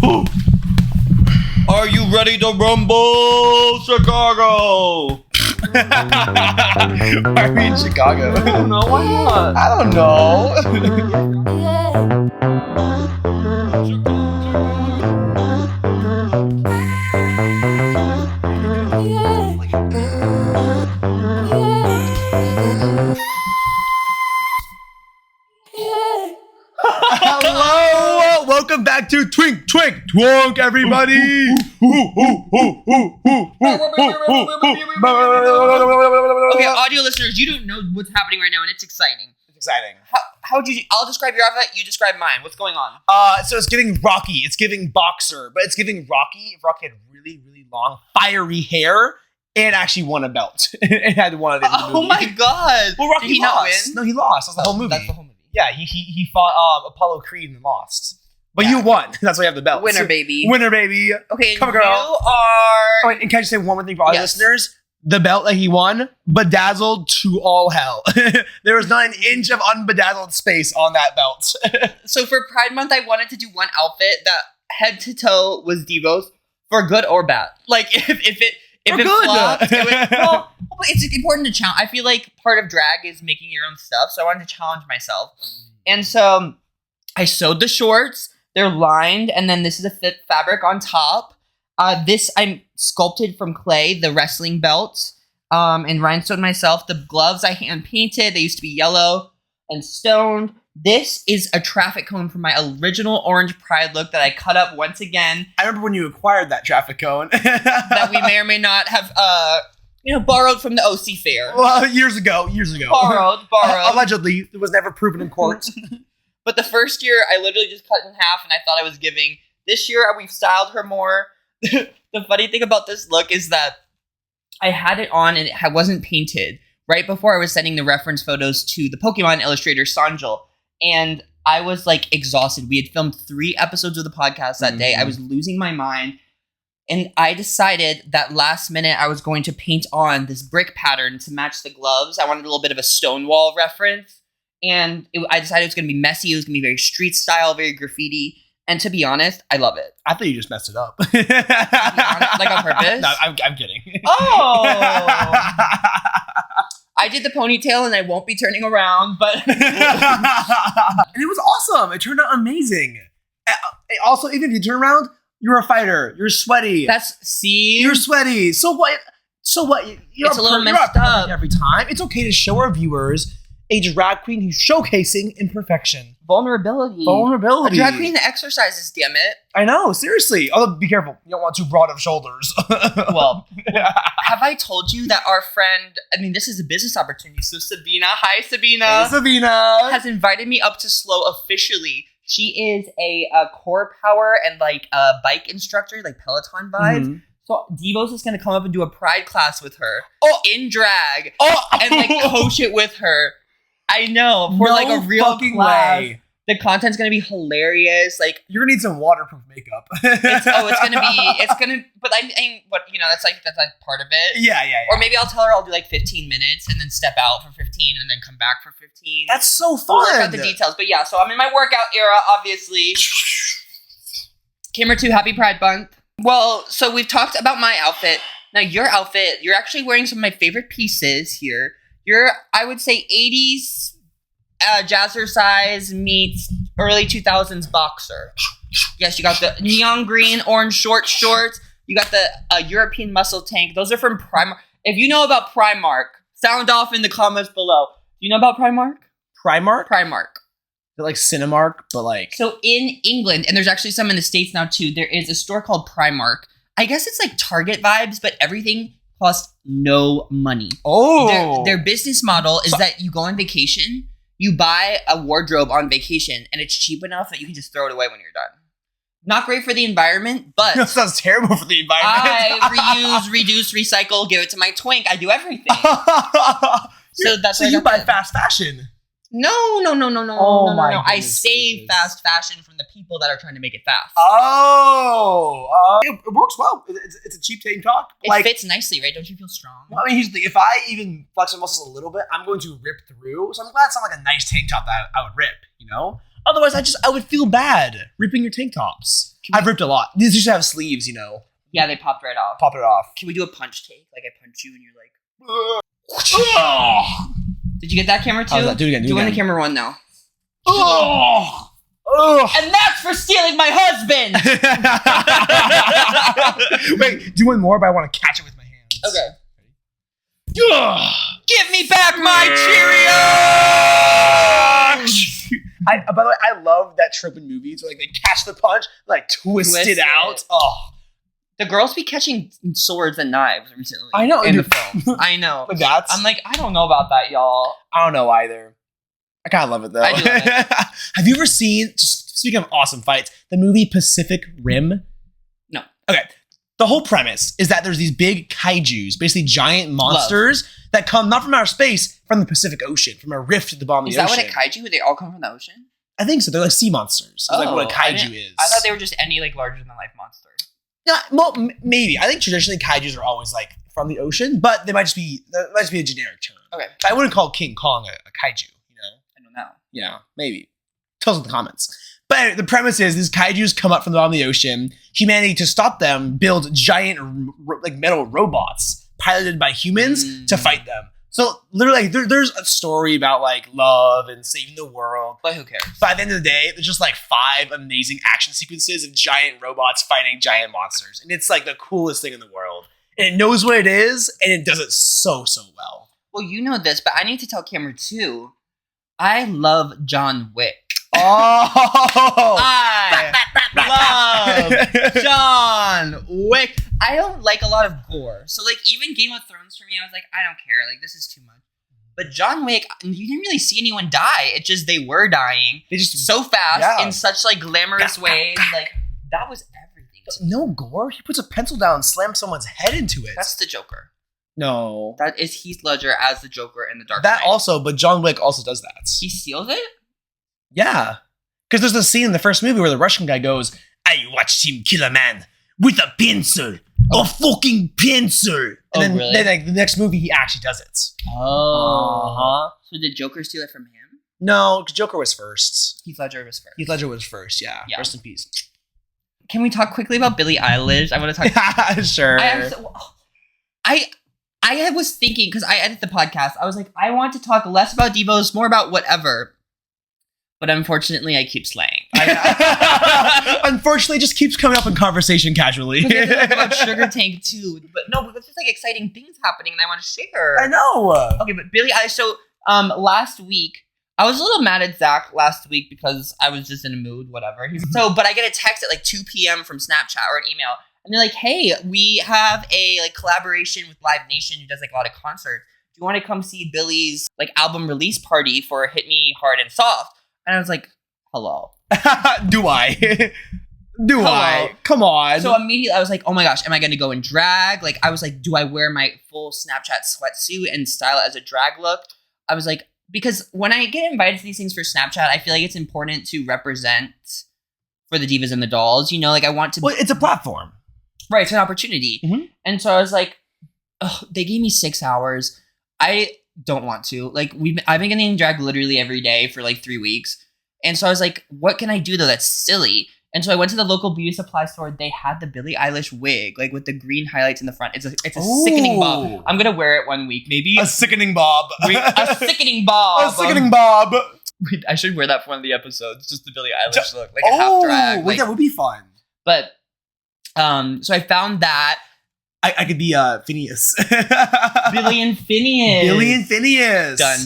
Are you ready to rumble, Chicago? Why are we in Chicago? I don't know, why not? I don't know. Hello, welcome back to Twink Twank Twunk, everybody. Okay, audio listeners, you don't know what's happening right now, and it's exciting. It's exciting. How would you? I'll describe your outfit. You describe mine. What's going on? So it's giving Rocky. It's giving boxer, but it's giving Rocky. If Rocky had really, really long, fiery hair, and actually won a belt. It had one of them. Oh my god! Well, Rocky Did he lost. not win? No, he lost. That's the whole movie. That's the whole movie. Yeah, he fought Apollo Creed and lost. But you won. That's why you have the belt. Winner, baby. Winner, baby. Okay, Come on, girl. you are. Oh, wait, and can I just say one more thing for all the Yes. listeners? The belt that he won, bedazzled to all hell. There was not an inch of unbedazzled space on that belt. So for Pride Month, I wanted to do one outfit that head to toe was DIVOS for good or bad. Like if it good. flopped, well, but it's important to challenge. I feel like part of drag is making your own stuff, so I wanted to challenge myself. And so I sewed the shorts. They're lined, and then this is a fit fabric on top. This I sculpted from clay, the wrestling belt, and rhinestone myself. The gloves I hand painted. They used to be yellow and stoned. This is a traffic cone from my original orange pride look that I cut up once again. I remember when you acquired that traffic cone. That we may or may not have, borrowed from the OC fair. Well, years ago. Borrowed. Allegedly, it was never proven in court. But the first year, I literally just cut in half, and I thought I was giving. This year, we've styled her more. The funny thing about this look is that I had it on, and it wasn't painted right before I was sending the reference photos to the Pokemon illustrator, Sanjal. And I was, like, exhausted. We had filmed 3 episodes of the podcast that day. I was losing my mind. And I decided that last minute I was going to paint on this brick pattern to match the gloves. I wanted a little bit of a Stonewall reference. And I decided it was going to be messy. It was going to be very street style, very graffiti. And to be honest, I love it. I thought you just messed it up. Like on purpose? No, I'm kidding. Oh! I did the ponytail and I won't be turning around, but... And it was awesome. It turned out amazing. Also, even if you turn around, you're a fighter. You're sweaty. You're sweaty. So what? You're It's a little messed up. Every time. It's okay to show our viewers a drag queen who's showcasing imperfection. Vulnerability. A drag queen that exercises, damn it. I know, seriously. Although, be careful. You don't want too broad of shoulders. Well, have I told you that our friend, this is a business opportunity. So Sabina, hi Sabina. Hey, Sabina. Has invited me up to Slow officially. She is a core power and like a bike instructor, like Peloton vibes. Mm-hmm. So DIVOS is going to come up and do a pride class with her in drag and like coach it with her. I know, for like a real fucking class. way. The content's gonna be hilarious. Like you're gonna need some waterproof makeup. It's gonna. But I think that's part of it. Yeah. Or maybe I'll tell her I'll do like 15 minutes and then step out for 15 and then come back for 15. That's so fun. We'll work out the details, but yeah. So I'm in my workout era, obviously. Camera 2, happy Pride Month. Well, so we've talked about my outfit. Now your outfit, you're actually wearing some of my favorite pieces here. You're, I would say, 80s jazzercise meets early 2000s boxer. Yes, you got the neon green, orange shorts. You got the European muscle tank. Those are from Primark. If you know about Primark, sound off in the comments below. Do you know about Primark? Primark? They're like Cinemark, but like... So in England, and there's actually some in the States now too, there is a store called Primark. I guess it's like Target vibes, but everything cost no money. Oh. Their business model is that you go on vacation, you buy a wardrobe on vacation, and it's cheap enough that you can just throw it away when you're done. Not great for the environment, but... That sounds terrible for the environment. I reuse, reduce, recycle, give it to my twink. I do everything. So you buy fast fashion. No. I save fast fashion from the people that are trying to make it fast. It works well. It's a cheap tank top. It fits nicely, right? Don't you feel strong? Well, here's the thing. If I even flex my muscles a little bit, I'm going to rip through. So I'm glad it's not like a nice tank top that I would rip, Otherwise, I would feel bad ripping your tank tops. I've ripped a lot. These used to have sleeves, you know. Yeah, they popped right off. Pop it off. Can we do a punch take? Like I punch you and you're like. Did you get that camera too? Do it again. Do it in the camera 1 now. Oh. And that's for stealing my husband. Wait, do one more, but I want to catch it with my hands. Okay. Give me back my Cheerios! By the way, I love that trope in movies where like they catch the punch, like twist it out. Oh, the girls be catching swords and knives recently. I know in the film. I know. But I'm like, I don't know about that, y'all. I don't know either. I kind of love it though. I do love it. Have you ever seen? Just speaking of awesome fights, the movie Pacific Rim? No. Okay. The whole premise is that there's these big kaijus, basically giant monsters that come not from outer space, from the Pacific Ocean, from a rift at the bottom of the ocean. Is that what a kaiju? They all come from the ocean? I think so. They're like sea monsters. It's like what a kaiju is. I thought they were just any like larger than life monster. Yeah, well, maybe. I think traditionally kaijus are always like from the ocean, but they might just be a generic term. Okay. I wouldn't call King Kong a kaiju. You know? I don't know. Yeah, maybe. Tell us in the comments. But anyway, the premise is these kaijus come up from the bottom of the ocean. Humanity, to stop them, build giant like metal robots piloted by humans to fight them. So literally, there's a story about like love and saving the world. But who cares? But at the end of the day, there's just like 5 amazing action sequences of giant robots fighting giant monsters. And it's like the coolest thing in the world. And it knows what it is, and it does it so well. Well, you know this, but I need to tell Cameron too. I love John Wick. Oh! I love John Wick. I don't like a lot of gore. So, like, even Game of Thrones for me, I was like, I don't care. Like, this is too much. But John Wick, you didn't really see anyone die. It's just they were dying. They just so fast in such, like, glamorous ways. Like, that was everything. No gore? He puts a pencil down and slams someone's head into it. That's the Joker. No. That is Heath Ledger as the Joker in The Dark Knight. That Knight. also, but John Wick also does that. He steals it? Yeah. Because there's a scene in the first movie where the Russian guy goes, I watched him kill a man with a pencil. A fucking pencil. And then like, the next movie, he actually does it. Oh. Uh-huh. So did Joker steal it from him? No, because Joker was first. Heath Ledger was first. Heath Ledger was first, yeah. Rest in peace. Can we talk quickly about Billie Eilish? I want to talk. Sure. I was thinking, because I edit the podcast, I was like, I want to talk less about DIVOS, more about whatever. But unfortunately, I keep slaying. Unfortunately, it just keeps coming up in conversation casually. Talk about Sugar Tank too. But no, but there's just like exciting things happening and I want to share. I know. Okay, but Billie Eilish, so last week, I was a little mad at Zach last week because I was just in a mood, whatever. But I get a text at like 2 p.m. from Snapchat or an email. And they're like, hey, we have a like collaboration with Live Nation who does like a lot of concerts. Do you want to come see Billie's like album release party for Hit Me Hard and Soft? And I was like, hello. Do I? Hello. I? Come on. So immediately I was like, oh my gosh, am I going to go in drag? Like, I was like, do I wear my full Snapchat sweatsuit and style it as a drag look? I was like, because when I get invited to these things for Snapchat, I feel like it's important to represent for the divas and the dolls. You know, like I want to... Well, it's a platform. Right, it's an opportunity. Mm-hmm. And so I was like, oh, they gave me 6 hours. I don't want to. Like, I've been getting drag literally every day for like 3 weeks. And so I was like, what can I do though that's silly? And so I went to the local beauty supply store. They had the Billie Eilish wig, like with the green highlights in the front. It's a sickening bob. I'm going to wear it one week, maybe. A sickening bob. A sickening bob. A sickening bob. Wait, I should wear that for one of the episodes. Just the Billie Eilish look. Like a half drag. Wait, that would be fun. But, so I found that. I could be Phineas. Billy and Phineas. Billy and Phineas. Done.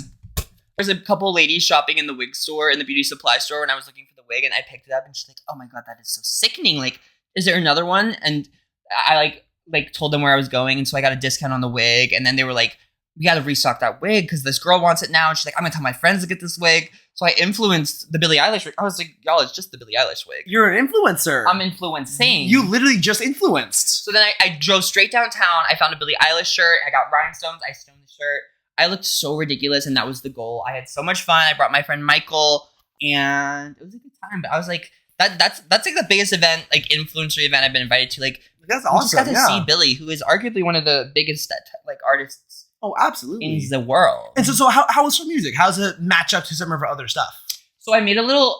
There's a couple ladies shopping in the wig store, in the beauty supply store, when I was looking for the wig, and I picked it up, and she's like, oh my god, that is so sickening. Like, is there another one? And I like told them where I was going, and so I got a discount on the wig, and then they were like, we got to restock that wig, because this girl wants it now, and she's like, I'm going to tell my friends to get this wig. So I influenced the Billie Eilish wig. I was like, y'all, it's just the Billie Eilish wig. You're an influencer. I'm influencing. You literally just influenced. So then I drove straight downtown. I found a Billie Eilish shirt. I got rhinestones. I stoned the shirt. I looked so ridiculous, and that was the goal. I had so much fun. I brought my friend Michael, and it was a good time. But I was like, that's like the biggest event, like influencer event I've been invited to. Like, that's awesome. I just got to see Billie, who is arguably one of the biggest like artists. Oh, absolutely. In the world. And so how was her music? How does it match up to some of her other stuff? So I made a little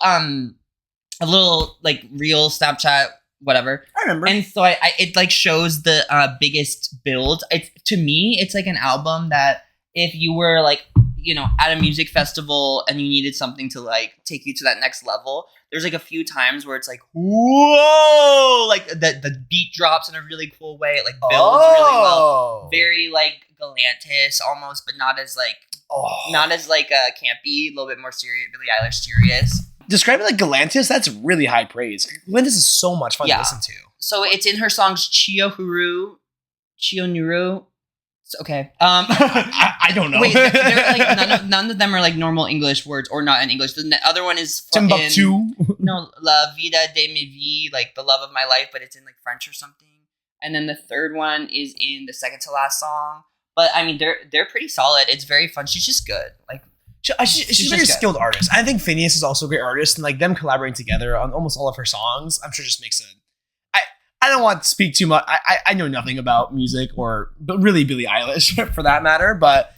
like real Snapchat, whatever. I remember. And so it like shows the biggest build. To me, it's like an album that if you were like, you know, at a music festival and you needed something to like take you to that next level, there's like a few times where it's like, whoa, like the beat drops in a really cool way. It like builds really well. Very like Galantis almost, but not as like campy, a little bit more serious, Billie Eilish serious. Describe it like Galantis, that's really high praise. Galantis is so much fun to listen to. So it's in her songs Chio Nuru. Okay. I don't know. Wait, they're like none of them are like normal English words or not in English. The other one is Timbuktu. No, La Vida de mi vie, like the love of my life, but it's in like French or something. And then the third one is in the second to last song. But I mean, they're pretty solid. It's very fun. She's just good. Like she's a very skilled artist. I think Phineas is also a great artist, and like them collaborating together on almost all of her songs, I'm sure just makes it. I don't want to speak too much. I know nothing about music but really Billie Eilish for that matter. But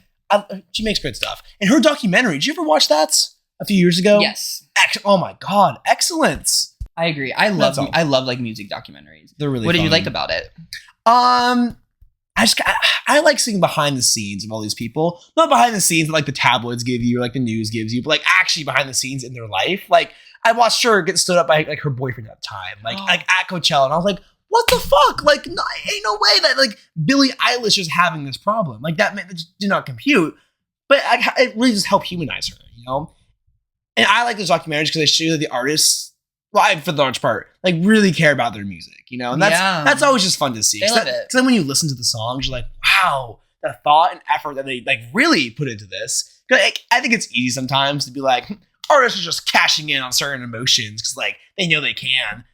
she makes great stuff. And her documentary, did you ever watch that a few years ago? Yes. Oh my god, excellent! I agree. I love like music documentaries. They're really. What did fun. you like about it? I like seeing behind the scenes of all these people. Not behind the scenes that like the tabloids give you or like the news gives you, but like actually behind the scenes in their life. Like I watched her get stood up by like her boyfriend at the time, like at Coachella, and I was like, what the fuck? Like, no, ain't no way that like Billie Eilish is having this problem. Like that just did not compute. But it really just helped humanize her, you know? And I like those documentaries because they show that the artists, well, for the large part, like really care about their music, you know? And that's always just fun to see. Because then when you listen to the songs, you're like, wow, the thought and effort that they like really put into this. I think it's easy sometimes to be like, artists are just cashing in on certain emotions because like they know they can.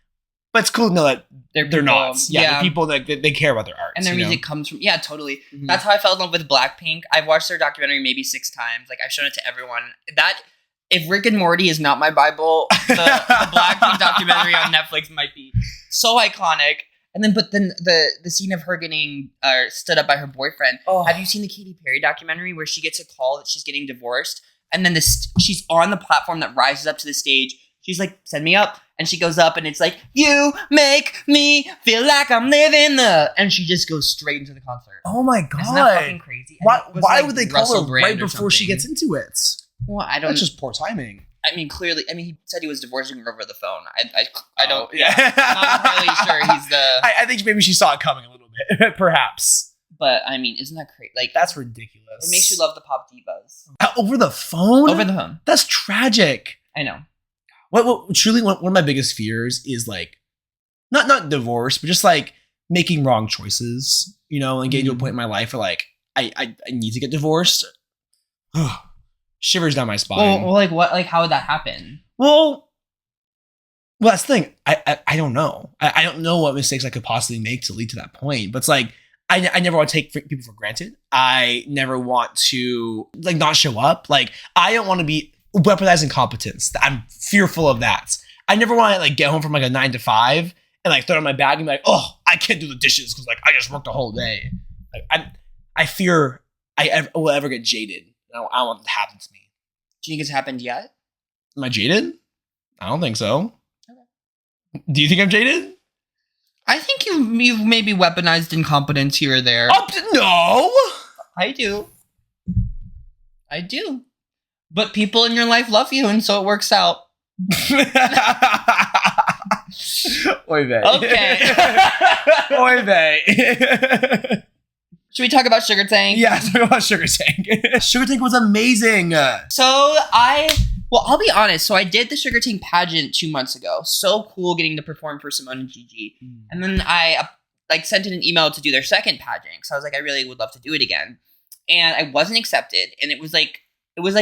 But it's cool to know that they're not. Yeah, they're people that they care about their art. And their music comes from, totally. Mm-hmm. That's how I fell in love with Blackpink. I've watched their documentary maybe 6 times. Like, I've shown it to everyone. That, if Rick and Morty is not my Bible, the Blackpink documentary on Netflix might be so iconic. And then, but then the scene of her getting stood up by her boyfriend. Oh. Have you seen the Katy Perry documentary where she gets a call that she's getting divorced? And then she's on the platform that rises up to the stage. She's like, send me up. And she goes up and it's like, you make me feel like I'm living the... And she just goes straight into the concert. Oh my God. Isn't that fucking crazy? Why would they call her right before she gets into it? Well, I don't... That's just poor timing. I mean, clearly... I mean, he said he was divorcing her over the phone. I don't... Yeah. I'm not entirely sure he's the... I think maybe she saw it coming a little bit. Perhaps. But, I mean, isn't that crazy? Like, that's ridiculous. It makes you love the pop divas. Over the phone? Over the phone. That's tragic. I know. What truly one of my biggest fears is like not divorce, but just like making wrong choices, you know, and getting to a point in my life where like I need to get divorced. Shivers down my spine. Well, like what? Like how would that happen? Well, that's the thing. I don't know. I don't know what mistakes I could possibly make to lead to that point. But it's like I never want to take people for granted. I never want to like not show up. Like I don't want to be weaponizing competence. I'm fearful of that. I never want to like get home from like a 9 to 5 and like throw it in my bag and be like, oh, I can't do the dishes because like I just worked a whole day. Like I fear I will ever get jaded. I don't want that to happen to me. Do you think it's happened yet? Am I jaded? I don't think so. Okay. Do you think I'm jaded? I think you've maybe weaponized incompetence here or there. No. I do. But people in your life love you, and so it works out. Oy vey. Okay. Oy vey. Should we talk about Sugar Tank? Yeah, talk about Sugar Tank. Sugar Tank was amazing. So I'll be honest. So I did the Sugar Tank pageant 2 months ago. So cool getting to perform for Simone and Gigi. And then I sent in an email to do their second pageant. So I was like, I really would love to do it again. And I wasn't accepted. And it was like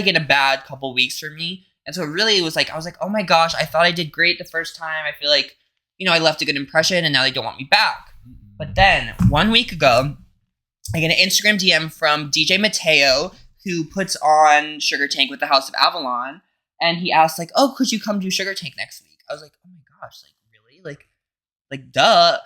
in a bad couple weeks for me. And so it really was like, I was like, oh my gosh, I thought I did great the first time. I feel like, you know, I left a good impression and now they don't want me back. But then 1 week ago, I get an Instagram DM from DJ Mateo, who puts on Sugar Tank with the House of Avalon. And he asked like, oh, could you come do Sugar Tank next week? I was like, oh my gosh, like really? Like duh.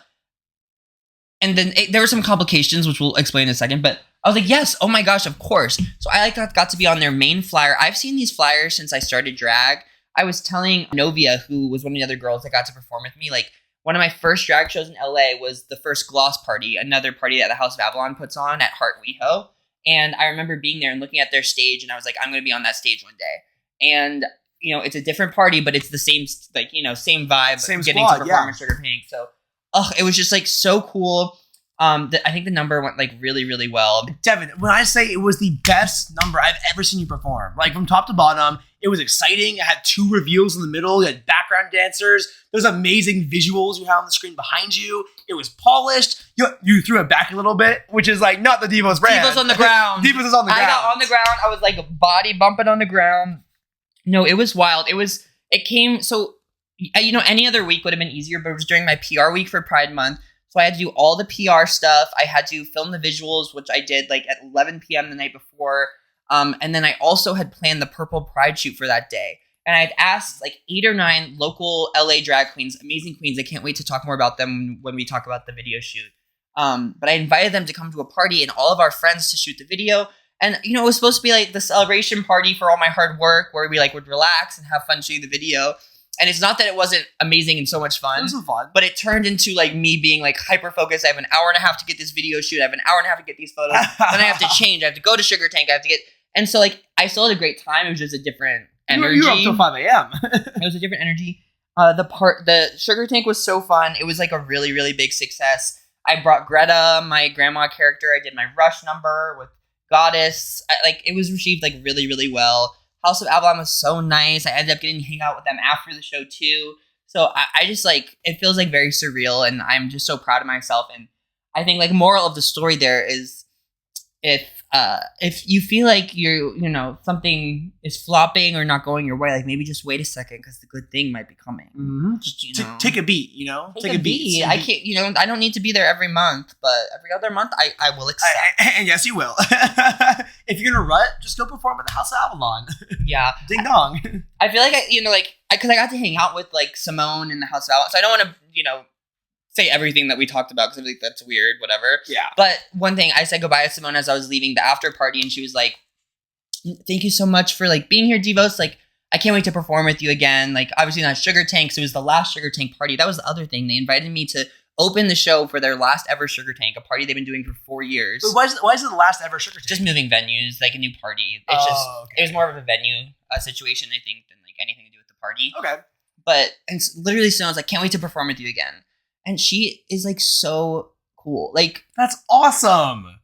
And then there were some complications, which we'll explain in a second, but I was like, yes, oh my gosh, of course. So I got to be on their main flyer. I've seen these flyers since I started drag. I was telling Novia, who was one of the other girls that got to perform with me, like one of my first drag shows in LA was the first Gloss Party, another party that the House of Avalon puts on at Heart WeHo. And I remember being there and looking at their stage, and I was like, I'm going to be on that stage one day. And, you know, it's a different party, but it's the same, like, you know, same vibe. Same getting squad, to perform in Sugar Pink. So, it was just like so cool. I think the number went like really, really well. Devin, when I say it was the best number I've ever seen you perform, like from top to bottom, it was exciting. It had 2 reveals in the middle. You had background dancers. Those amazing visuals you had on the screen behind you. It was polished. You threw it back a little bit, which is like not the DIVOS brand. DIVOS on the ground. DIVOS is on the ground. I got on the ground. I was like body bumping on the ground. No, it was wild. It came, so, you know, any other week would have been easier, but it was during my PR week for Pride Month. So I had to do all the PR stuff. I had to film the visuals, which I did like at 11 p.m. the night before. And then I also had planned the Purple Pride shoot for that day. And I had asked like 8 or 9 local LA drag queens, amazing queens. I can't wait to talk more about them when we talk about the video shoot. But I invited them to come to a party and all of our friends to shoot the video. And, you know, it was supposed to be like the celebration party for all my hard work where we like would relax and have fun shooting the video. And it's not that it wasn't amazing and so much fun. It was fun. But it turned into like me being like hyper focused. I have an hour and a half to get this video shoot. I have an hour and a half to get these photos. Then I have to change. I have to go to Sugar Tank. I have to get... And so like I still had a great time. It was just a different energy. You were up till 5 a.m. It was a different energy. The Sugar Tank was so fun. It was like a really, really big success. I brought Greta, my grandma character. I did my Rush number with Goddess. It was received like really, really well. House of Avalon was so nice. I ended up getting to hang out with them after the show too. So I just like, it feels like very surreal, and I'm just so proud of myself. And I think like moral of the story there is if you feel like you know, something is flopping or not going your way, like maybe just wait a second because the good thing might be coming. Mm-hmm. Just take a beat, you know? Take a beat. I can't, you know, I don't need to be there every month, but every other month I will accept. And yes, you will. If you're in a rut, just go perform at the House of Avalon. Yeah. Ding dong. I feel like, because I got to hang out with like Simone in the House of Avalon, so I don't want to, you know, say everything that we talked about because I think that's weird, whatever. Yeah. But one thing, I said goodbye to Simone as I was leaving the after party, and she was like, thank you so much for like being here, DIVOS. Like, I can't wait to perform with you again. Like, obviously not Sugar Tank, so it was the last Sugar Tank party. That was the other thing. They invited me to open the show for their last ever Sugar Tank, a party they've been doing for 4 years. But why is it the last ever Sugar Tank? Just moving venues, like a new party. It's It was more of a venue situation, I think, than like anything to do with the party. Okay. But, and literally Simone's like, can't wait to perform with you again. And she is like so cool. Like, that's awesome.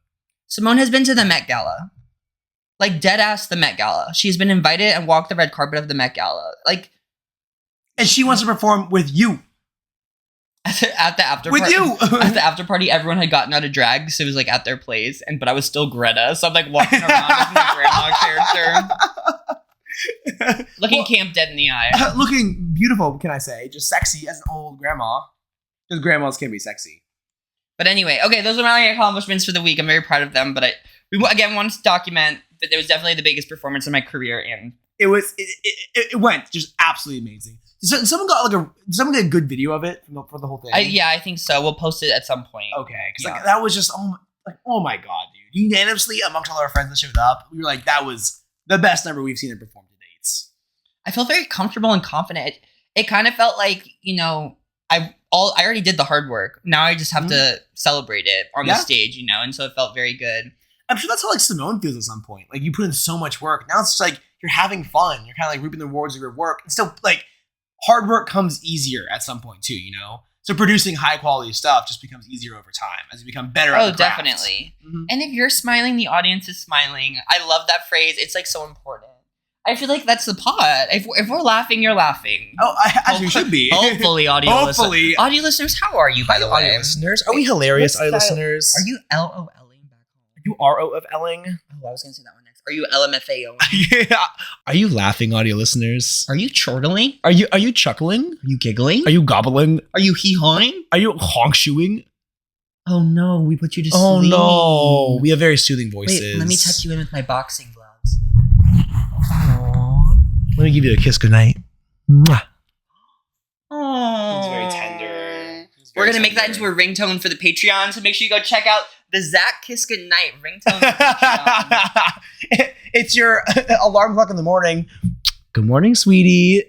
Simone has been to the Met Gala. Like, dead ass the Met Gala. She's been invited and walked the red carpet of the Met Gala. Like, and she wants to perform with you. At the after with party. you. At the after party, everyone had gotten out of drag, so it was like at their place. But I was still Greta, so I'm like walking around as my grandma character. Looking camp dead in the eye. Looking beautiful, can I say. Just sexy as an old grandma. Because grandmas can be sexy. But anyway, okay, those are my accomplishments for the week. I'm very proud of them. But we again wanted to document that it was definitely the biggest performance in my career. And it went just absolutely amazing. Someone get a good video of it for the whole thing? I think so. We'll post it at some point. Okay. Because like, that was just, oh my God, dude. Unanimously, amongst all our friends that showed up, we were like, that was the best number we've seen her perform to date. I felt very comfortable and confident. It kind of felt like, you know, I already did the hard work. Now I just have to celebrate it on the stage, you know, and so it felt very good. I'm sure that's how like Simone feels at some point. Like you put in so much work. Now it's just like you're having fun. You're kind of like reaping the rewards of your work. And still like hard work comes easier at some point too, you know? So producing high quality stuff just becomes easier over time as you become better at the craft. Oh, definitely. Mm-hmm. And if you're smiling, the audience is smiling. I love that phrase. It's like so important. I feel like that's the pot. If we're laughing, you're laughing. Oh, as you should be. Hopefully, audio listeners. Audio listeners, how are you, by the way? Audio listeners? Are we hilarious, audio listeners? Are you LOLing back home? Are you ROFLing? Oh, I was going to say that one next. Are you LMFAO? Yeah. Are you laughing, audio listeners? Are you chortling? Are you chuckling? Are you giggling? Are you gobbling? Are you hee-hawing? Are you honk-shooing? Oh, no. We put you to sleep. Oh, no. We have very soothing voices. Wait, let me touch you in with my boxing gloves. Let me give you a kiss goodnight. Mwah. Aww. It's very tender. We're going to make that into a ringtone for the Patreon, so make sure you go check out the Zach Kiss Goodnight ringtone. It's your alarm clock in the morning. Good morning, sweetie.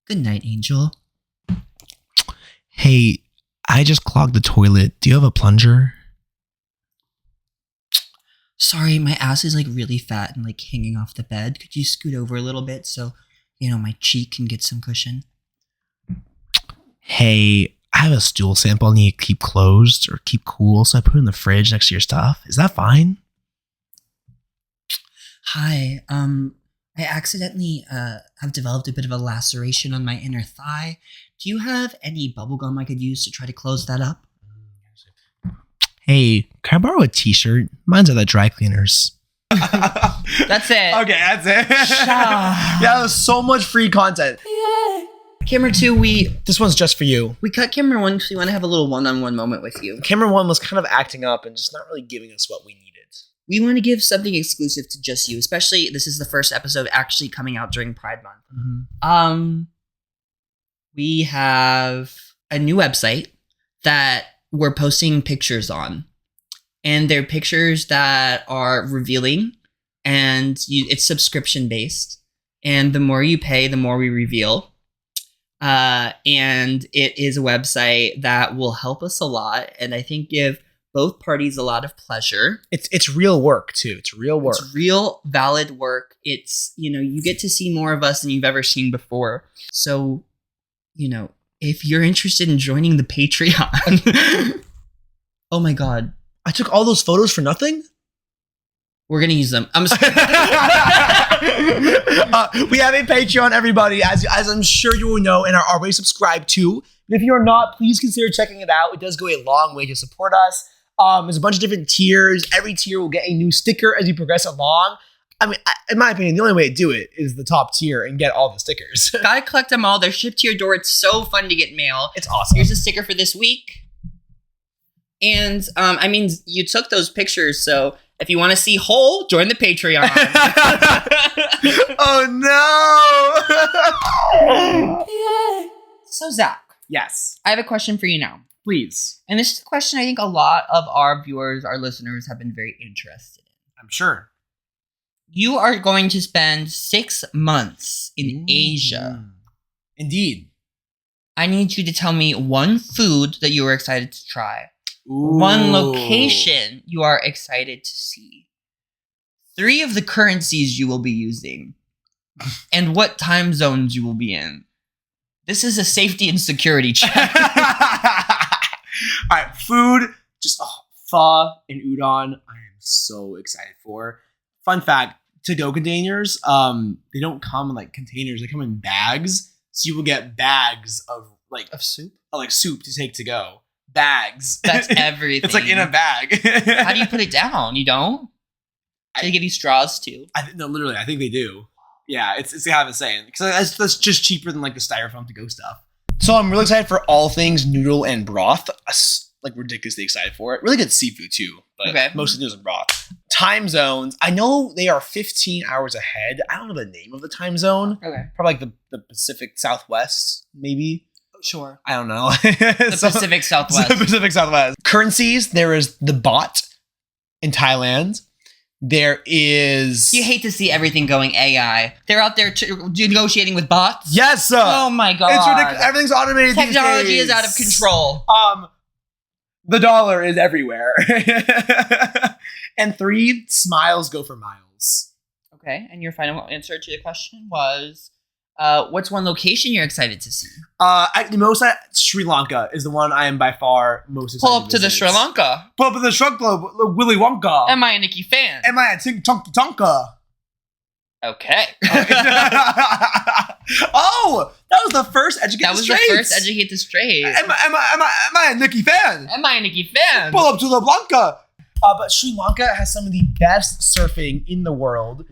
Good night, Angel. Hey, I just clogged the toilet. Do you have a plunger? Sorry, my ass is like really fat and like hanging off the bed. Could you scoot over a little bit so, my cheek can get some cushion? Hey, I have a stool sample I need to keep closed or keep cool, so I put it in the fridge next to your stuff. Is that fine? Hi, I accidentally have developed a bit of a laceration on my inner thigh. Do you have any bubble gum I could use to try to close that up? Hey, can I borrow a t-shirt? Mine's at the dry cleaners. That's it. Okay, that's it. Yeah, that was so much free content. Camera 2, This one's just for you. we cut camera 1 because we want to have a little one-on-one moment with you. Camera 1 was kind of acting up and just not really giving us what we needed. We want to give something exclusive to just you, especially this is the first episode actually coming out during Pride Month. Mm-hmm. We have a new website that we're posting pictures on, and they're pictures that are revealing, and it's subscription based, and the more you pay, the more we reveal. And it is a website that will help us a lot, and I think give both parties a lot of pleasure. It's real work too. It's real work. It's real, valid work. It's, you get to see more of us than you've ever seen before. So, if you're interested in joining the Patreon, oh my God, I took all those photos for nothing? we're going to use them. I'm just we have a Patreon, everybody, as I'm sure you will know and are already subscribed to. If you're not, please consider checking it out. It does go a long way to support us. There's a bunch of different tiers. Every tier will get a new sticker as we progress along. I mean, in my opinion, the only way to do it is the top tier and get all the stickers. gotta collect them all. They're shipped to your door. It's so fun to get mail. It's awesome. Here's a sticker for this week. And, you took those pictures, so if you want to see whole, join the Patreon. Oh no! So, Zach, Yes, I have a question for you now. please. And this is a question I think a lot of our viewers, our listeners have been very interested in. I'm sure. You are going to spend 6 months in Asia. Indeed. I need you to tell me one food that you are excited to try. Ooh. One location you are excited to see. 3 of the currencies you will be using. And what time zones you will be in. This is a safety and security check. All right, food. Just pho and udon. I am so excited for. Fun fact: to-go containers. They don't come in like containers. They come in bags. So you will get bags of soup? soup to take to go. Bags. That's everything. It's like in a bag. How do you put it down? You don't? They give you straws too. No, literally, I think they do. Yeah, it's they have it saying because that's just cheaper than like the styrofoam to go stuff. So I'm really excited for all things noodle and broth. Ridiculously excited for it. Really good seafood too, but mostly noodles and broth. Time zones. I know they are 15 hours ahead. I don't know the name of the time zone. Okay. Probably like the Pacific Southwest, maybe. Sure. I don't know. The Pacific Southwest. The Pacific Southwest. Currencies. There is the baht in Thailand. There is. You hate to see everything going AI. They're out there negotiating with bots. Yes. Oh my God. It's ridiculous. Everything's automated. Technology these days. is out of control. The dollar is everywhere. And 3, smiles go for miles. Okay, and your final answer to the question was, what's one location you're excited to see? Sri Lanka is the one I am by far most excited Pull up to the Sri Lanka. Pull up to the Shrug Club, Willy Wonka. Am I a Nikki fan? Am I a Tonka Tonka? Okay. Oh, that was the first Educate That the was Straight. the first Educate the Straight. Am I a Nikki fan? Am I a Nikki fan? Pull up to the Blanca. But Sri Lanka has some of the best surfing in the world.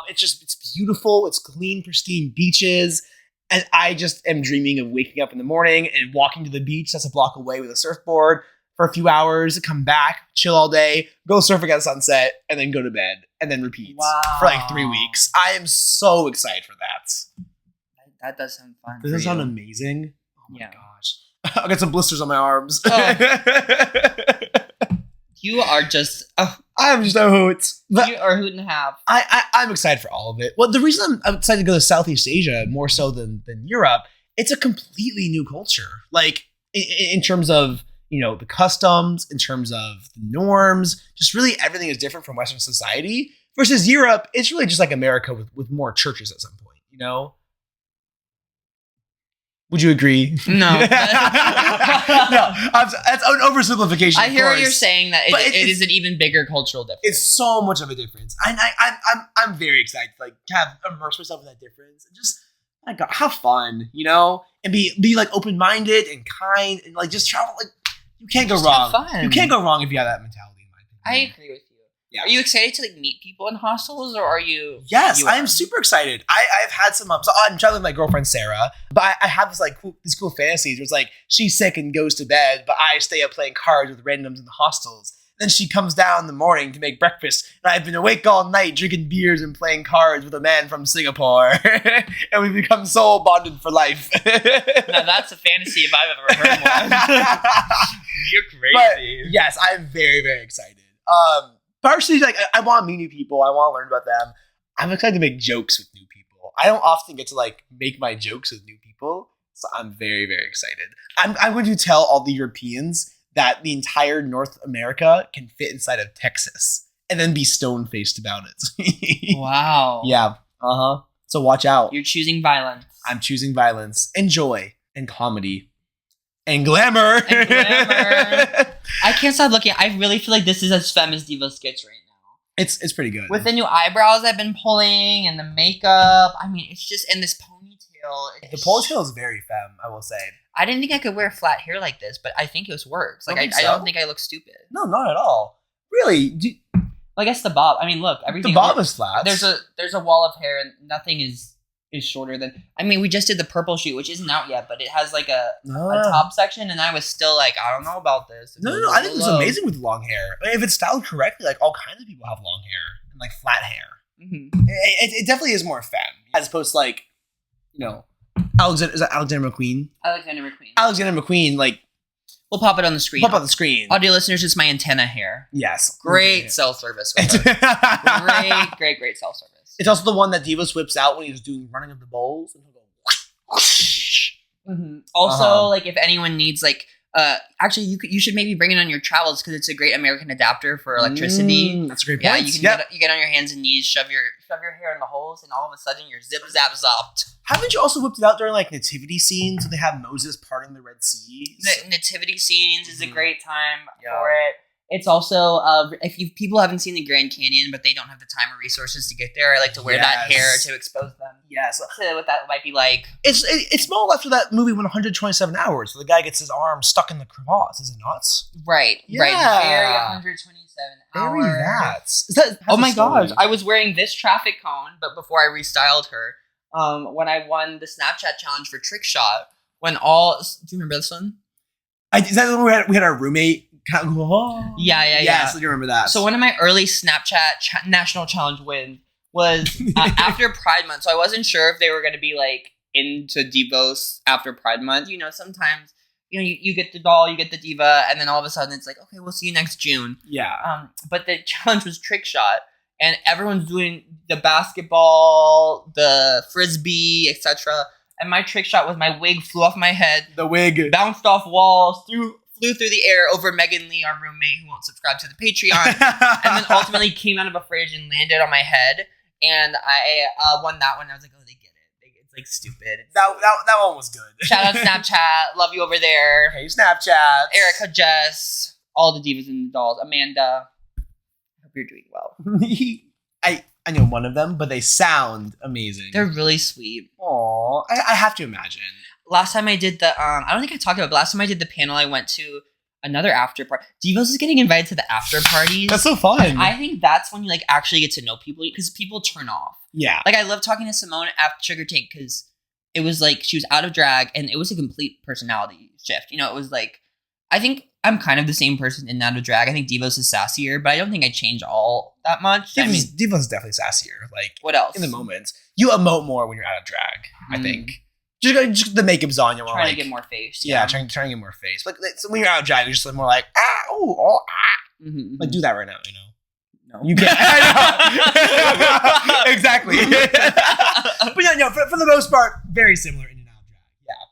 It's beautiful. It's clean, pristine beaches. And I just am dreaming of waking up in the morning and walking to the beach that's a block away with a surfboard for a few hours, come back, chill all day, go surfing at sunset, and then go to bed, and then repeat for like 3 weeks. I am so excited for that. That does sound fun. Does that sound amazing? Oh my Yeah. gosh. I'll get some blisters on my arms. Oh. You are just I'm just a hoot. But Or hoot and a half. I'm excited for all of it. Well, the reason I'm excited to go to Southeast Asia more so than Europe, it's a completely new culture. Like in terms of, the customs, in terms of the norms, just really everything is different from Western society. Versus Europe, it's really just like America with more churches at some point, Would you agree? No. No, that's an oversimplification. I hear of what you're course. saying, that But it is an even bigger cultural difference. It's so much of a difference. I'm very excited to like have immerse myself in that difference and just have fun, and be like open minded and kind and like just travel. Like you can't go Just wrong. have fun. You can't go wrong if you have that mentality. In my opinion. I agree with you. Yeah. Are you excited to like meet people in hostels, or are you? Yes, you I am are? super excited. I've had some. So I'm traveling with my girlfriend Sarah, but I have these cool fantasies where it's like she's sick and goes to bed, but I stay up playing cards with randoms in the hostels. Then she comes down in the morning to make breakfast, and I've been awake all night drinking beers and playing cards with a man from Singapore, and we've become soul bonded for life. Now that's a fantasy if I've ever heard one. You're crazy. But yes, I'm very, very excited. Partially, like I want to meet new people. I want to learn about them. I'm excited to make jokes with new people. I don't often get to like make my jokes with new people, so I'm very, very excited. I'm going to tell all the Europeans that the entire North America can fit inside of Texas, and then be stone faced about it. Wow. Yeah. So watch out. You're choosing violence. I'm choosing violence and joy and comedy and glamour. And glamour. I can't stop looking. I really feel like this is as femme as DIVOS gets right now. It's pretty good. With the new eyebrows I've been pulling and the makeup. I mean, it's just, and this ponytail. The ponytail is very femme, I will say. I didn't think I could wear flat hair like this, but I think it works. Like, I don't think I look stupid. No, not at all. Really? Well, I guess the bob. I mean, look, everything. The bob is flat. There's a wall of hair, and nothing is shorter than. I mean, we just did the purple shoot, which isn't out yet, but it has like a top section, and I was still like, I don't know about this. No. I think it's amazing with long hair. I mean, if it's styled correctly, like all kinds of people have long hair and like flat hair. Mm-hmm. It definitely is more femme as opposed to like, Alexander McQueen? Alexander McQueen. Alexander McQueen, like. We'll pop it on the screen. Pop on the screen. Audio listeners, it's my antenna hair. Yes. Great cell service. With it. Great cell service. It's also the one that DIVOS whips out when he's doing running of the bowls. And he'll go. Mm-hmm. Also, like if anyone needs like, actually you should maybe bring it on your travels because it's a great American adapter for electricity. That's a great point. Yeah, you can you get on your hands and knees, shove your hair in the holes, and all of a sudden you're zip zap zopped. Haven't you also whipped it out during like nativity scenes? So they have Moses parting the Red Sea. The nativity scenes is a great time for it. It's also if people haven't seen the Grand Canyon, but they don't have the time or resources to get there, I like to wear that hair to expose them. Yes, to what that might be like. It's more after that movie 127 hours, where the guy gets his arm stuck in the crevasse. Is it not? Right. Yeah. Very 127 hours. Very that. Oh my gosh! I was wearing this traffic cone, but before I restyled her, when I won the Snapchat challenge for Trick Shot, do you remember this one? Is that the one we had our roommate? Yeah. Yes, I do remember that. So one of my early Snapchat national challenge wins was after Pride Month. So I wasn't sure if they were going to be like into DIVOS after Pride Month. Sometimes you get the doll, you get the diva, and then all of a sudden it's like, okay, we'll see you next June. Yeah. But the challenge was Trick Shot, and everyone's doing the basketball, the frisbee, etc. And my trick shot was my wig flew off my head. The wig bounced off walls, flew through the air over Megan Lee, our roommate, who won't subscribe to the Patreon, and then ultimately came out of a fridge and landed on my head. And I won that one. I was like, oh, they get it. It's like stupid. That one was good. Shout out Snapchat. Love you over there. Hey, Snapchat. Erica, Jess, all the divas and the dolls. Amanda. Hope you're doing well. I know one of them, but they sound amazing. They're really sweet. Aww. I have to imagine. Last time I did I don't think I talked about it, but last time I did the panel, I went to another after party. DIVOS is getting invited to the after parties. That's so fun. I think that's when you like actually get to know people because people turn off. Yeah. Like I love talking to Simone after Sugar Tank because it was like she was out of drag and it was a complete personality shift. It was like, I think I'm kind of the same person in and out of drag. I think DIVOS is sassier, but I don't think I change all that much. DIVOS is definitely sassier. Like, what else? In the moment. You emote more when you're out of drag, I think. Just the makeup's on. You're trying to get more face. Yeah, trying to get more face. But so when you're out of drag, you're just like more like, like do that right now, No. You can't. I know. Exactly. But yeah, no, for the most part, very similar in and out drag.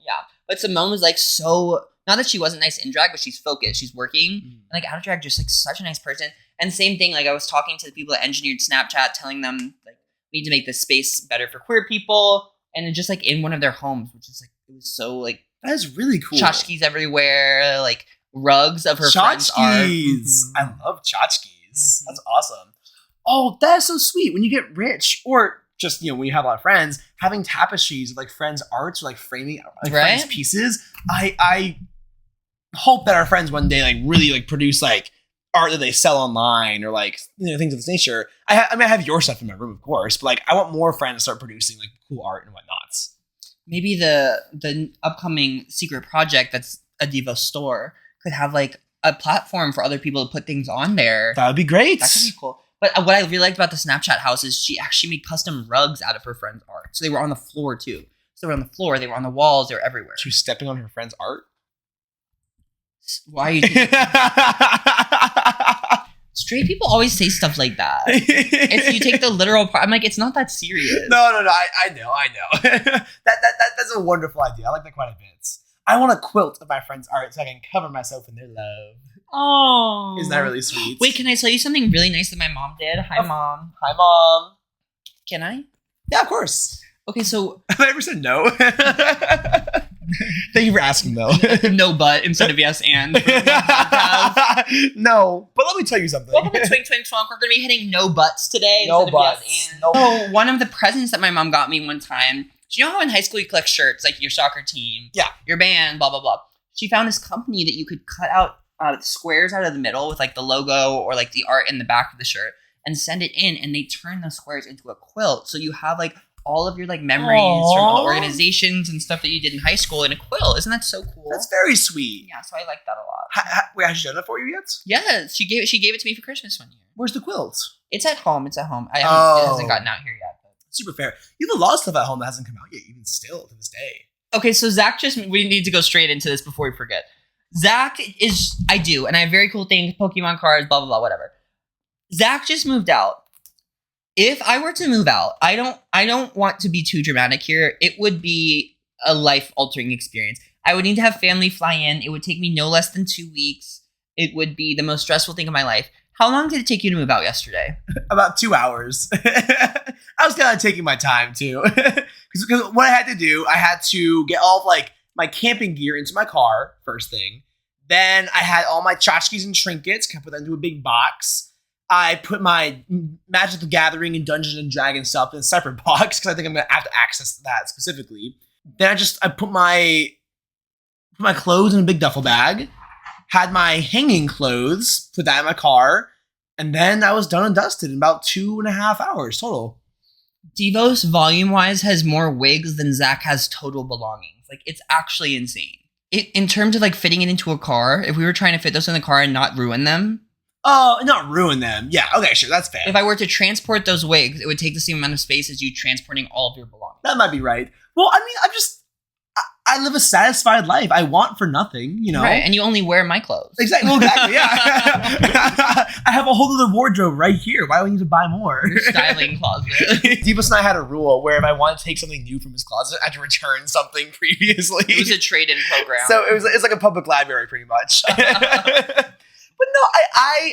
Yeah. But Simone was like so, not that she wasn't nice in drag, but she's focused. She's working. Mm. And like out of drag, just like such a nice person. And same thing, like I was talking to the people that engineered Snapchat, telling them like we need to make this space better for queer people. And then just like in one of their homes, which is like, it was so like, That is really cool. tchotchkes everywhere, like rugs of her friends' art. Tchotchkes. I love tchotchkes. That's awesome. Oh, that's so sweet. When you get rich, or just, when you have a lot of friends, having tapestries of like friends' arts or like framing like friends' pieces. I hope that our friends one day like really like produce like art that they sell online or like things of this nature. I have your stuff in my room, of course, but like I want more friends to start producing like cool art and whatnots. Maybe the upcoming secret project that's a DIVOS store could have like a platform for other people to put things on there. That would be great. That could be cool. But what I really liked about the Snapchat house is she actually made custom rugs out of her friend's art. So they were on the floor too. So they were on the floor, they were on the walls, they were everywhere. She was stepping on her friend's art? Why are you Straight people always say stuff like that. If you take the literal part, I'm like, it's not that serious. No. I know. That's a wonderful idea. I like that quite a bit. I want a quilt of my friend's art so I can cover myself in their love. Oh. Isn't that really sweet? Wait, can I tell you something really nice that my mom did? Hi, Mom. Hi, Mom. Can I? Yeah, of course. Okay, so... Have I ever said no? Thank you for asking, though. No, but instead of yes and. No, but let me tell you something. Welcome to Twink Twank Twunk. We're going to be hitting no buts today. No instead buts. Of yes and. No. Oh, one of the presents that my mom got me one time, do you know how in high school you collect shirts, like your soccer team, your band, blah, blah, blah. She found this company that you could cut out squares out of the middle with like the logo or like the art in the back of the shirt and send it in, and they turn those squares into a quilt. So you have like all of your like memories from organizations and stuff that you did in high school in a quilt. Isn't that so cool? That's very sweet. Yeah, so I like that a lot. Wait, has she done that for you yet? Yeah, she gave it to me for Christmas one year. Where's the quilt? It's at home. It hasn't gotten out here yet. But. Super fair. You have a lot of stuff at home that hasn't come out yet, even still to this day. Okay, so Zach we need to go straight into this before we forget. Zach I do, and I have very cool things, Pokemon cards, blah, blah, blah, whatever. Zach just moved out. If I were to move out, I don't want to be too dramatic here. It would be a life-altering experience. I would need to have family fly in. It would take me no less than 2 weeks. It would be the most stressful thing of my life. How long did it take you to move out yesterday? About 2 hours. I was kind of taking my time, too. Because what I had to do, I had to get all of, like, my camping gear into my car, first thing. Then I had all my tchotchkes and trinkets, put that into a big box. I put my Magic the Gathering and Dungeons and Dragons stuff in a separate box because I think I'm going to have to access that specifically. Then I put my clothes in a big duffel bag, had my hanging clothes, put that in my car, and then I was done and dusted in about 2.5 hours total. DIVOS, volume-wise, has more wigs than Zach has total belongings. Like, it's actually insane. In terms of, like, fitting it into a car, if we were trying to fit those in the car and not ruin them... Oh, not ruin them. Yeah, okay, sure, that's fair. If I were to transport those wigs, it would take the same amount of space as you transporting all of your belongings. That might be right. Well, I mean, I live a satisfied life. I want for nothing, you know? Right, and you only wear my clothes. Exactly, yeah. I have a whole other wardrobe right here. Why do I need to buy more? Your styling closet. DIVOS and I had a rule where if I wanted to take something new from his closet, I had to return something previously. It was a trade-in program. So it's like a public library, pretty much. But no,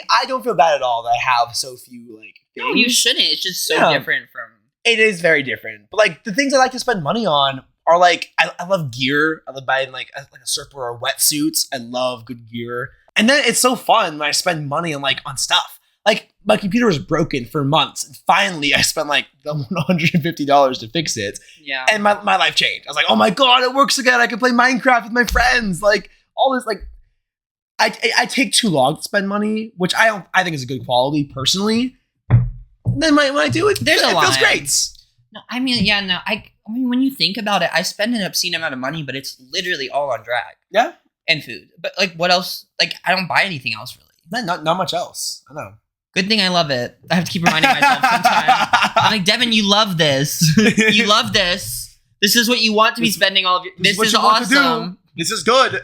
I don't feel bad at all that I have so few, like, things. No, you shouldn't. It's just so different from... It is very different. But, like, the things I like to spend money on are, like, I love gear. I love buying, like a surfer or wetsuits. I love good gear. And then it's so fun when I spend money on stuff. Like, my computer was broken for months. And finally, I spent, like, $150 to fix it. Yeah. And my life changed. I was like, oh, my God, it works again. I can play Minecraft with my friends. Like, all this, like... I take too long to spend money, which I think is a good quality personally. And then when I do it, it feels great. No, I mean, yeah, no. I mean, when you think about it, I spend an obscene amount of money, but it's literally all on drag. Yeah, and food. But like, what else? Like, I don't buy anything else really. Not much else. I know. Good thing I love it. I have to keep reminding myself sometimes. I'm like, Devin, you love this. You love this. This is what you want to be spending all of your. This is awesome. This is good.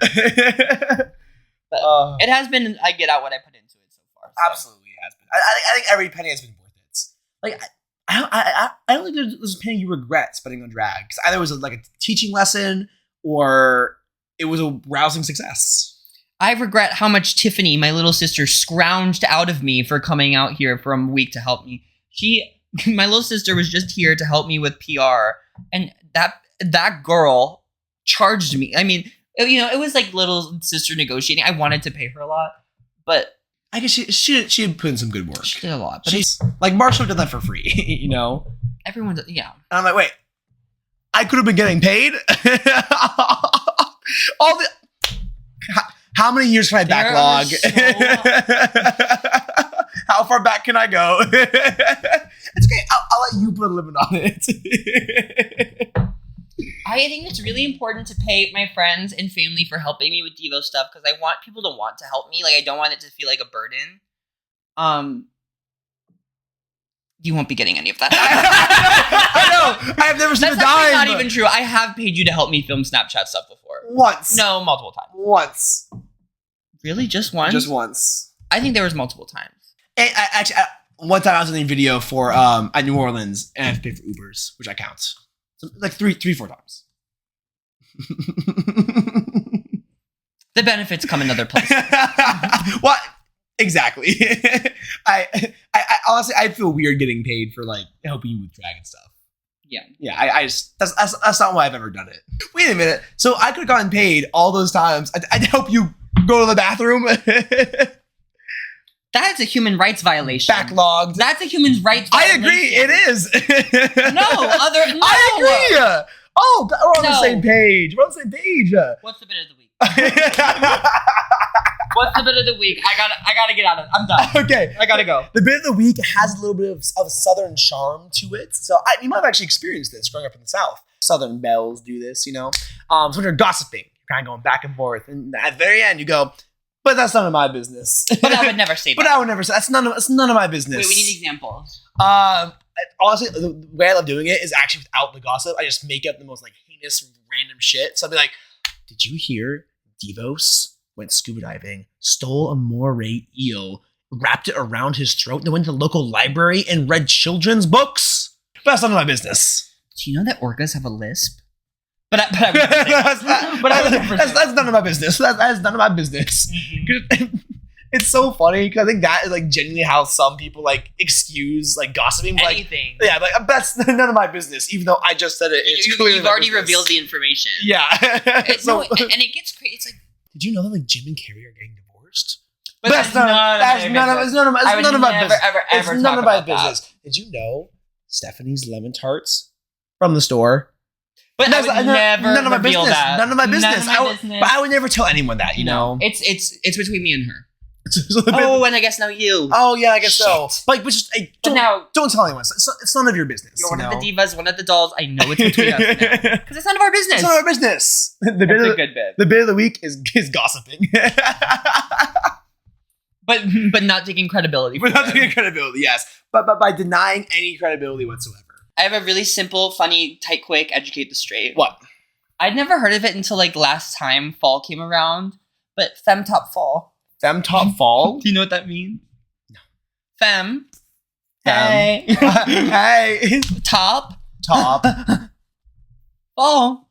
But it has been, I get out what I put into it so far. So. Absolutely, has been. I think every penny has been worth it. Like I don't think there's a penny you regret spending on drag, because either it was like a teaching lesson or it was a rousing success. I regret how much Tiffany, my little sister, scrounged out of me for coming out here for a week to help me. My little sister was just here to help me with PR, and that girl charged me. I mean, you know, it was like little sister negotiating. I wanted to pay her a lot, but I guess she had put in some good work. she did a lot. But She's like, Marshall did that for free, you know. everyone, yeah. And I'm like, wait, I could have been getting paid. All the how many years can I backlog? How far back can I go? It's okay. I'll let you put a limit on it. I think it's really important to pay my friends and family for helping me with DIVOS stuff, because I want people to want to help me. Like, I don't want it to feel like a burden. You won't be getting any of that. I know. I have never seen That's a dime. not even true. I have paid you to help me film Snapchat stuff before. Once. No, multiple times. Once. Really? Just once? Just once. I think there was multiple times. And one time I was in a video for at New Orleans, and I have to pay for Ubers, which I count. So like 4 times. The benefits come in other places. What? Exactly. I honestly, I feel weird getting paid for like helping you with drag and stuff. Yeah. I just that's not why I've ever done it. Wait a minute. So I could have gotten paid all those times. I'd help you go to the bathroom. That's a human rights violation. Backlogged. That's a human rights I violation. agree. It is. No. I agree. Oh, we're on the No. same page. We're on the same page. What's the bit of the week? What's the bit of the week? I gotta get out of it. I'm done. Okay. I gotta go. The bit of the week has a little bit of southern charm to it. So you might have actually experienced this growing up in the South. Southern belles do this, you know. So when you're gossiping, you're kind of going back and forth, and at the very end you go, "But that's none of my business." But I would never say that. But I would never say that's none of my business. Wait, we need examples. Honestly, the way I love doing it is actually without the gossip. I just make up the most like heinous random shit. So I'll be like, "Did you hear DIVOS went scuba diving, stole a moray eel, wrapped it around his throat, and then went to the local library and read children's books?" But that's none of my business. Do you know that orcas have a lisp? But I would never say that. That's none of my business. That's none of my business. It's so funny because I think that is like genuinely how some people like excuse like gossiping. Like, Anything. yeah, like that's none of my business. Even though I just said it, it's clearly You've my already business. revealed the information. Yeah. And it gets crazy. It's like, did you know that like Jim and Carrie are getting divorced? but That's none of my business. It's none of my business. Did you know Stephanie's lemon tarts from the store? But I would never none of my reveal business. that. None of my business. None of my business. But I would never tell anyone that. You know. It's between me and her. So And I guess now you. Oh yeah, I guess so. Shit. Like, but just But now don't tell anyone. It's none of your business. you're one you of know? the divas, one of the dolls. I know it's between us now. Because it's none of our business. It's none of our business. The bit That's of a the, good bit. the bit of the week is gossiping. But not taking credibility. But for not it. taking credibility, yes. But by denying any credibility whatsoever. I have a really simple, funny, tight, quick, educate the straight. What? I'd never heard of it until like last time fall came around. But femtop fall. Femtop fall? Do you know what that means? No. Fem. Hey. Hey. Top. Top. Fall.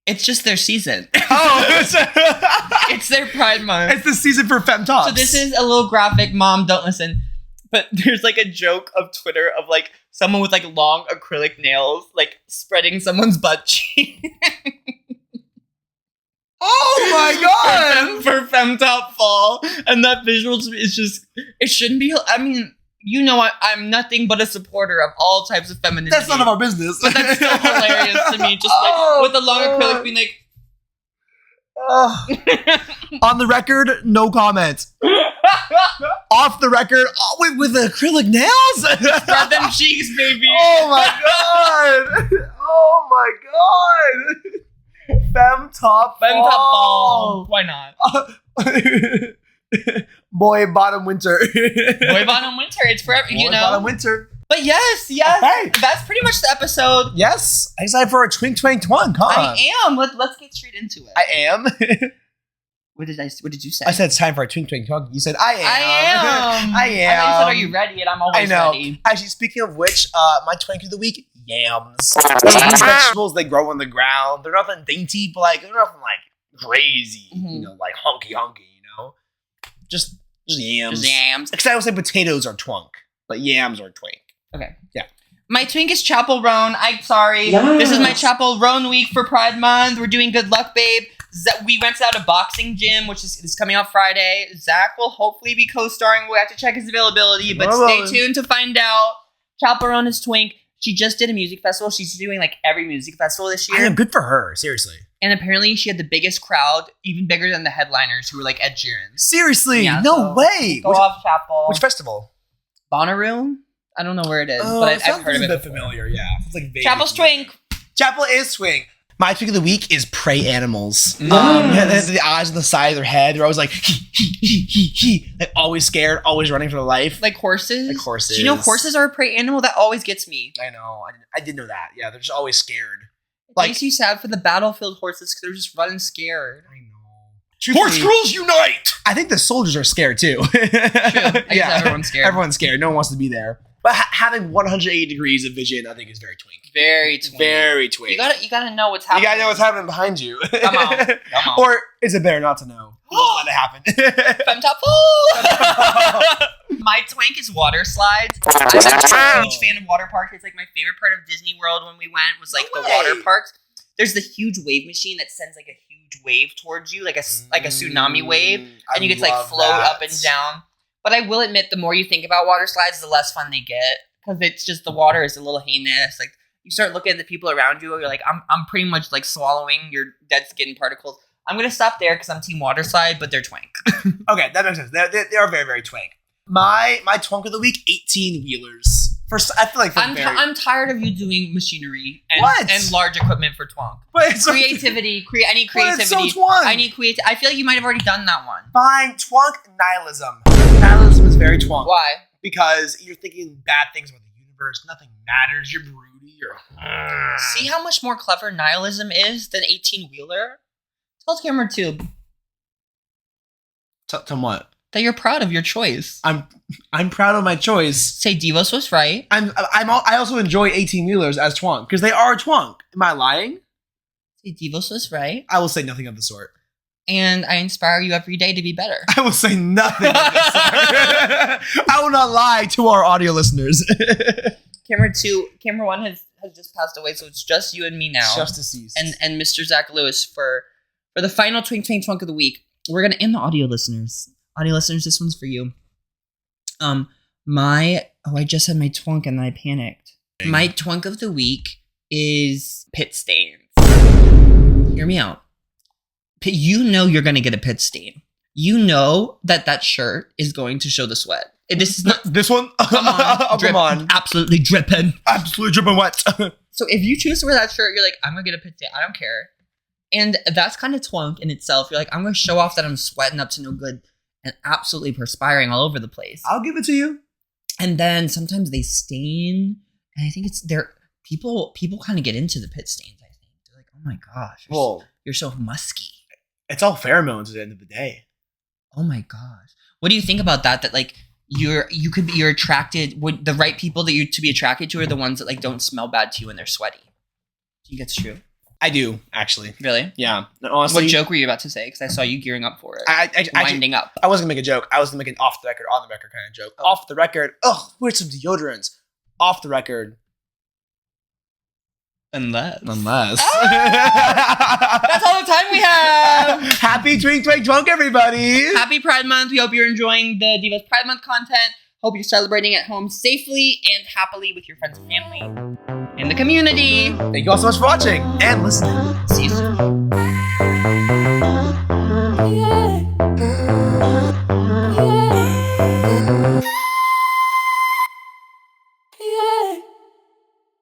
It's just their season. Oh, It's their Pride Month. it's the season for femtops. So this is a little graphic. Mom, don't listen. But there's like a joke of Twitter of like someone with like long acrylic nails like spreading someone's butt cheek. Oh my god! for femtop fall, and that visual is just it shouldn't be. I mean, you know, I'm nothing but a supporter of all types of femininity. That's none of our business. But that's still hilarious to me. Just like with the long acrylic being like. On the record, no comment. Off the record, with acrylic nails. Spread them cheeks, baby. Oh my god! Oh my god! Femtop fall. Why not? Boy bottom winter. Boy bottom winter. It's forever. Boy You know. bottom winter. But yes. Okay. That's pretty much the episode. Yes, excited for a Twink Twank Twunk, huh? I am. Let's get straight into it. I am. What did you say? I said it's time for a Twink Twank Twunk. You said I am. I am. I am. I thought you said, are you ready? And I'm always I know. ready. Actually, speaking of which, my Twink of the week, yams. These vegetables, they grow on the ground. They're nothing dainty, but like they're nothing like crazy. You know, like honky. You know, just yams. Just yams. Except I would say potatoes are twunk, but yams are twink. Okay. Yeah. My twink is Chapel Roan. I'm sorry. Yes. This is my Chapel Roan week for Pride Month. We're doing Good Luck Babe. We rented out a boxing gym, which is coming out Friday. Zach will hopefully be co-starring. We'll have to check his availability, but stay tuned to find out. Chapel Roan is twink. She just did a music festival. She's doing like every music festival this year. I am good for her, seriously. And apparently she had the biggest crowd, even bigger than the headliners who were like Ed Sheeran. Seriously? Yeah, no so way. Go off, Chapel. Which festival? Bonnaroo? I don't know where it is, but I've heard of it. It's a bit familiar, yeah. It's like Chapel's twink. Chapel is twink. My twink of the week is prey animals. Nice. The eyes on the side of their head, they're always like, he. Like always scared, always running for their life. Like horses? Like horses. Do you know horses are a prey animal? That always gets me. I know. I did know that. Yeah, they're just always scared. It makes you sad for the battlefield horses because they're just running scared. I know. Horse girls unite! I think the soldiers are scared too. True. I guess everyone's scared. Everyone's scared. No one wants to be there. But having 180 degrees of vision, I think, is very twink. Very twink. Very twink. You gotta know what's happening. You gotta know what's happening behind you. Come on. Or is it better not to know? Let it happen. My twink is water slides. I'm actually a huge fan of water parks. It's like my favorite part of Disney World when we went was like the water parks. There's the huge wave machine that sends like a huge wave towards you, like a tsunami wave, and you get to like float up and down. But I will admit, the more you think about water slides, the less fun they get because it's just the water is a little heinous. Like you start looking at the people around you, you're like, I'm pretty much like swallowing your dead skin particles. I'm gonna stop there because I'm team water slide, but they're twink. Okay, that makes sense. They are very, very twink. My twink of the week, 18-wheelers. I feel like I'm tired of you doing machinery and large equipment for twunk. But it's creativity, I need creativity. But it's so twunk. I need creativity. I feel like you might have already done that one. Fine, twunk nihilism. Nihilism is very twunk. Why? Because you're thinking bad things about the universe. Nothing matters. You're broody. See how much more clever nihilism is than 18-wheeler? Tell camera 2. Tell what? That you're proud of your choice. I'm proud of my choice. Say DIVOS was right. I also enjoy 18-wheelers as twunk because they are twunk. Am I lying? Say DIVOS was right. I will say nothing of the sort. And I inspire you every day to be better. I will say nothing of the sort. I will not lie to our audio listeners. Camera 1 has just passed away, so it's just you and me now. Just deceased. And Mr. Zach Lewis for the final Twink Twank Twunk of the week. We're gonna end the audio listeners. Audio listeners, this one's for you. I just had my twunk and then I panicked. My twunk of the week is pit stains. Hear me out. You know you're gonna get a pit stain. You know that shirt is going to show the sweat. This is not this one. Come on, come on, absolutely dripping wet. So if you choose to wear that shirt, you're like, I'm gonna get a pit stain. I don't care. And that's kind of twunk in itself. You're like, I'm gonna show off that I'm sweating up to no good and absolutely perspiring all over the place. I'll give it to you. And then sometimes they stain, and I think people kind of get into the pit stains. I think they're like, oh my gosh, you're so musky. It's all pheromones at the end of the day. Oh my gosh, what do you think about that? That like you're attracted. Would the right people that you to be attracted to are the ones that like don't smell bad to you and they're sweaty? Do you think it's true? I do, actually. Really? Yeah. Honestly, what joke were you about to say? Because I saw you gearing up for it. Winding up. I wasn't going to make a joke. I was going to make an off the record, on the record kind of joke. Oh. Off the record. Oh, where's some deodorants? Off the record. Unless. Ah! That's all the time we have. Happy Twink Twank Twunk, everybody. Happy Pride Month. We hope you're enjoying the DIVOS Pride Month content. Hope you're celebrating at home safely and happily with your friends and family in the community. Thank you all so much for watching and listening. See you soon.